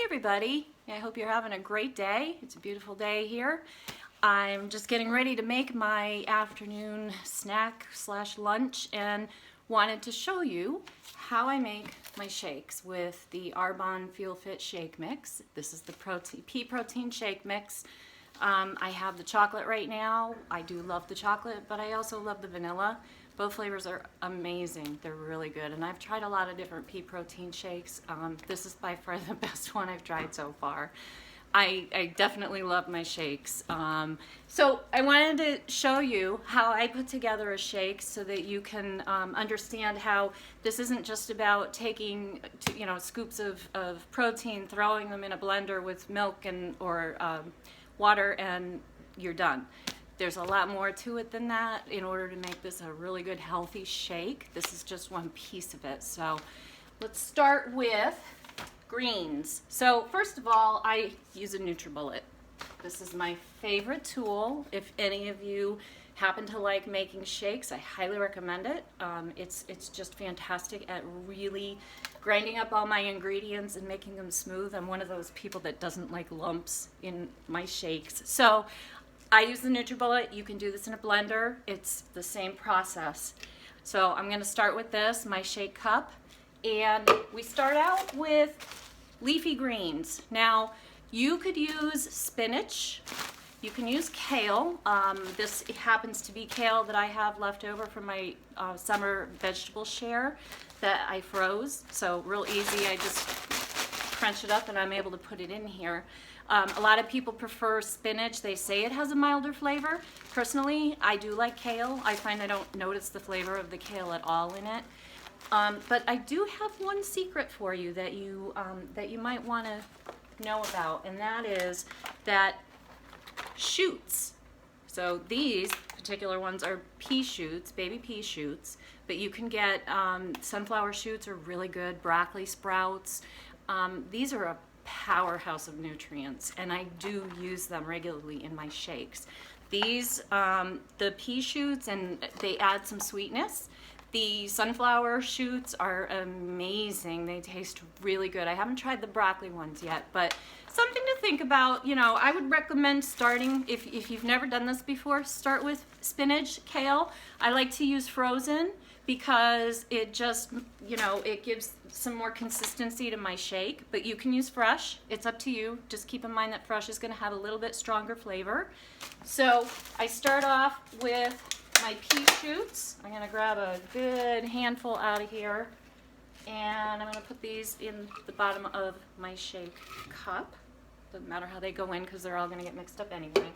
everybody, I hope you're having a great day. It's a beautiful day here. I'm just getting ready to make my afternoon snack slash lunch and wanted to show you how I make my shakes with the Arbonne Feel Fit shake mix. This is the pea protein shake mix. I have the chocolate right now. I do love the chocolate, but I also love the vanilla. Both flavors are amazing. They're really good. And I've tried a lot of different pea protein shakes. This is by far the best one I've tried so far. I definitely love my shakes. So I wanted to show you how I put together a shake so that you can understand how this isn't just about taking scoops of protein, throwing them in a blender with milk or water, and you're done. There's a lot more to it than that in order to make this a really good healthy shake. This is just one piece of it. So let's start with greens. So first of all, I use a NutriBullet. This is my favorite tool. If any of you happen to like making shakes, I highly recommend it. It's just fantastic at really grinding up all my ingredients and making them smooth. I'm one of those people that doesn't like lumps in my shakes. So I use the NutriBullet. You can do this in a blender. It's the same process. So I'm going to start with this, my shake cup. And we start out with leafy greens. Now, you could use spinach. You can use kale. This happens to be kale that I have left over from my summer vegetable share that I froze. So real easy. I just crunch it up and I'm able to put it in here. A lot of people prefer spinach. They say it has a milder flavor. Personally, I do like kale. I find I don't notice the flavor of the kale at all in it. But I do have one secret for you that you might want to know about, and that is that shoots. So these particular ones are pea shoots, baby pea shoots, but you can get sunflower shoots are really good, broccoli sprouts. These are a powerhouse of nutrients, and I do use them regularly in my shakes. These, the pea shoots, and they add some sweetness. The sunflower shoots are amazing. They taste really good. I haven't tried the broccoli ones yet, but something to think about. I would recommend starting, if you've never done this before, start with spinach, kale. I like to use frozen because it just, it gives some more consistency to my shake, but you can use fresh. It's up to you. Just keep in mind that fresh is going to have a little bit stronger flavor. So I start off with my pea shoots. I'm going to grab a good handful out of here, and I'm going to put these in the bottom of my shake cup. Doesn't matter how they go in because they're all going to get mixed up anyway.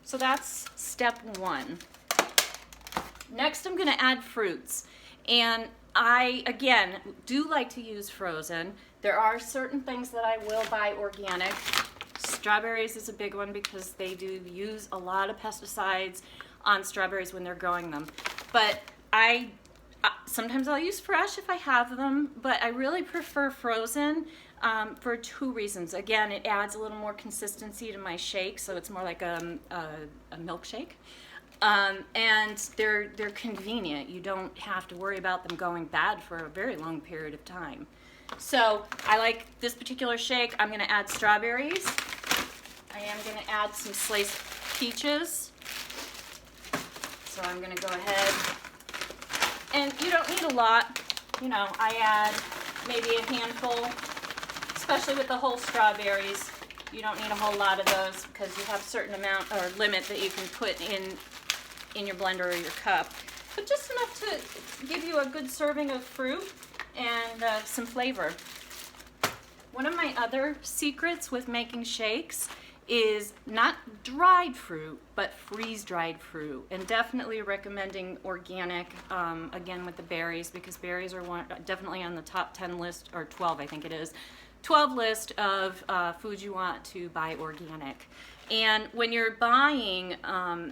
So that's step one. Next, I'm going to add fruits, and I, again, do like to use frozen. There are certain things that I will buy organic. Strawberries is a big one because they do use a lot of pesticides on strawberries when they're growing them. But sometimes I'll use fresh if I have them, but I really prefer frozen for two reasons. Again, it adds a little more consistency to my shake, so it's more like a milkshake. And they're convenient. You don't have to worry about them going bad for a very long period of time. So I like this particular shake. I'm going to add strawberries. I am going to add some sliced peaches. So I'm going to go ahead, and you don't need a lot. I add maybe a handful, especially with the whole strawberries. You don't need a whole lot of those because you have a certain amount or limit that you can put in your blender or your cup. But just enough to give you a good serving of fruit and some flavor. One of my other secrets with making shakes is not dried fruit, but freeze-dried fruit, and definitely recommending organic, again with the berries, because berries are definitely on the top 10 list, or 12 I think it is, 12 list of foods you want to buy organic. And when you're buying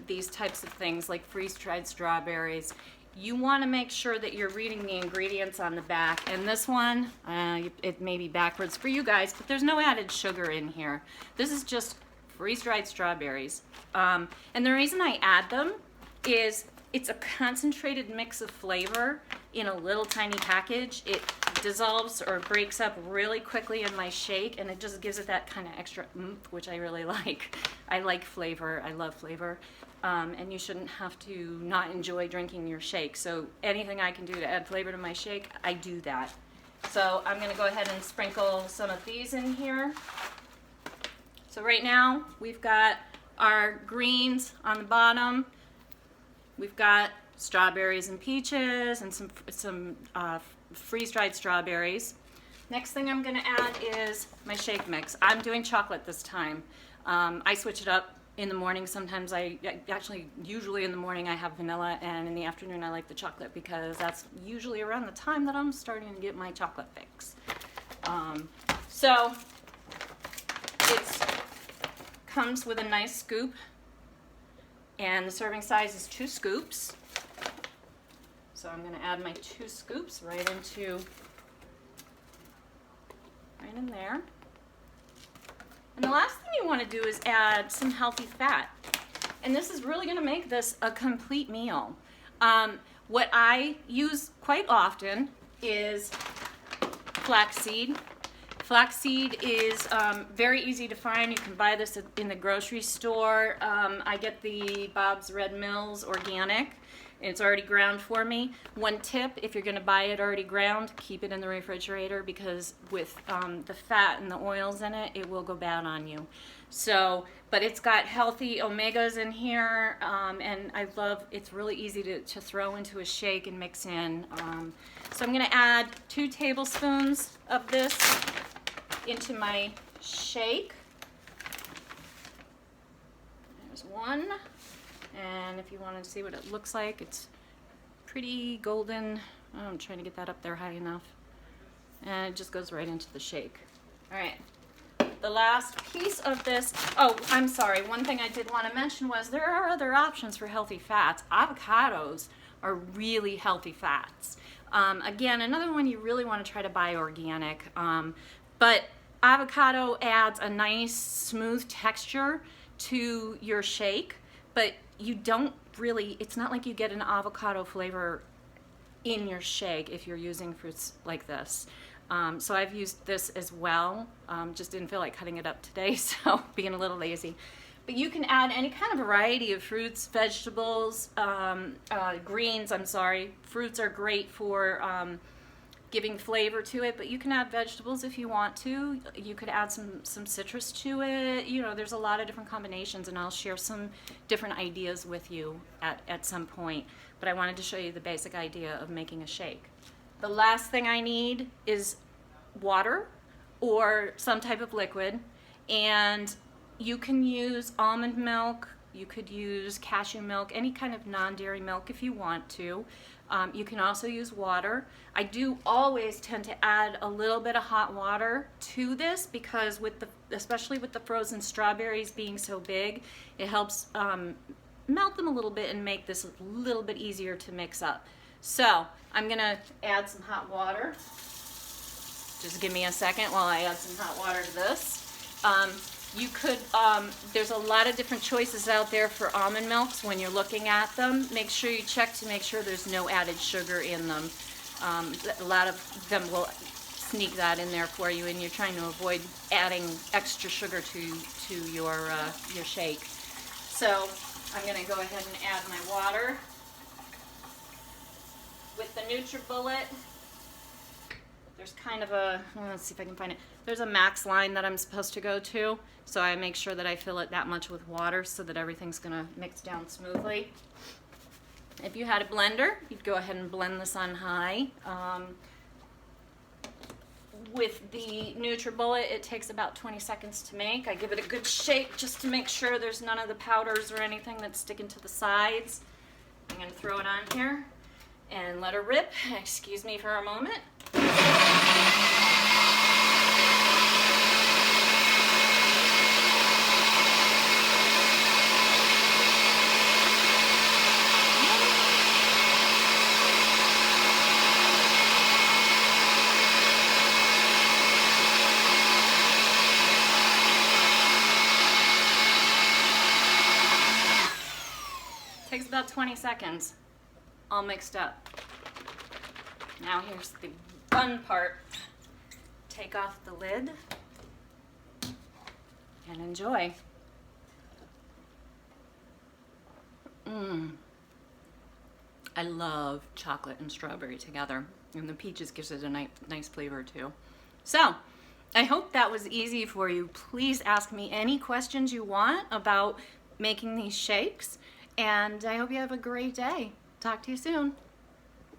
these types of things like freeze-dried strawberries, you want to make sure that you're reading the ingredients on the back. And this one, it may be backwards for you guys, but there's no added sugar in here. This is just freeze-dried strawberries. And the reason I add them is it's a concentrated mix of flavor in a little tiny package. It dissolves or breaks up really quickly in my shake, and it just gives it that kind of extra oomph, which I really like. I like flavor. I love flavor. And you shouldn't have to not enjoy drinking your shake. So anything I can do to add flavor to my shake, I do that. So I'm going to go ahead and sprinkle some of these in here. So right now we've got our greens on the bottom. We've got strawberries and peaches and some freeze-dried strawberries. Next thing I'm going to add is my shake mix. I'm doing chocolate this time. I switch it up in the morning. Sometimes usually in the morning I have vanilla, and in the afternoon I like the chocolate because that's usually around the time that I'm starting to get my chocolate fix. So it comes with a nice scoop, and the serving size is 2 scoops. So I'm going to add my 2 scoops right in there. And the last thing you want to do is add some healthy fat. And this is really going to make this a complete meal. What I use quite often is flaxseed. Flaxseed is very easy to find. You can buy this in the grocery store. I get the Bob's Red Mills organic. It's already ground for me. One tip, if you're going to buy it already ground, keep it in the refrigerator, because with the fat and the oils in it, it will go bad on you. So, but it's got healthy omegas in here, and I love, it's really easy to throw into a shake and mix in. So I'm going to add 2 tablespoons of this into my shake. There's 1. And if you want to see what it looks like, it's pretty golden. Oh, I'm trying to get that up there high enough. And it just goes right into the shake. All right. The last piece of this, oh, I'm sorry. One thing I did want to mention was there are other options for healthy fats. Avocados are really healthy fats. Again, another one you really want to try to buy organic. But avocado adds a nice smooth texture to your shake, but you don't really, it's not like you get an avocado flavor in your shake if you're using fruits like this. So I've used this as well. Just didn't feel like cutting it up today, so being a little lazy. But you can add any kind of variety of fruits, vegetables, greens, I'm sorry. Fruits are great for giving flavor to it, but you can add vegetables if you want to. You could add some citrus to it. You know, there's a lot of different combinations, and I'll share some different ideas with you at some point. But I wanted to show you the basic idea of making a shake. The last thing I need is water or some type of liquid, and you can use almond milk, you could use cashew milk, any kind of non-dairy milk if you want to. You can also use water. I do always tend to add a little bit of hot water to this because especially with the frozen strawberries being so big, it helps melt them a little bit and make this a little bit easier to mix up. So I'm gonna add some hot water. Just give me a second while I add some hot water to this. You could, there's a lot of different choices out there for almond milks. When you're looking at them, make sure you check to make sure there's no added sugar in them. A lot of them will sneak that in there for you, and you're trying to avoid adding extra sugar to your shake. So I'm going to go ahead and add my water. With the NutriBullet, there's kind of a, let's see if I can find it. There's a max line that I'm supposed to go to, so I make sure that I fill it that much with water so that everything's gonna mix down smoothly. If you had a blender, you'd go ahead and blend this on high. With the NutriBullet, it takes about 20 seconds to make. I give it a good shake just to make sure there's none of the powders or anything that's sticking to the sides. I'm gonna throw it on here and let her rip. Excuse me for a moment. Takes about 20 seconds, all mixed up. Now here's the fun part. Take off the lid and enjoy. I love chocolate and strawberry together, and the peaches gives it a nice flavor too. So, I hope that was easy for you. Please ask me any questions you want about making these shakes, and I hope you have a great day. Talk to you soon.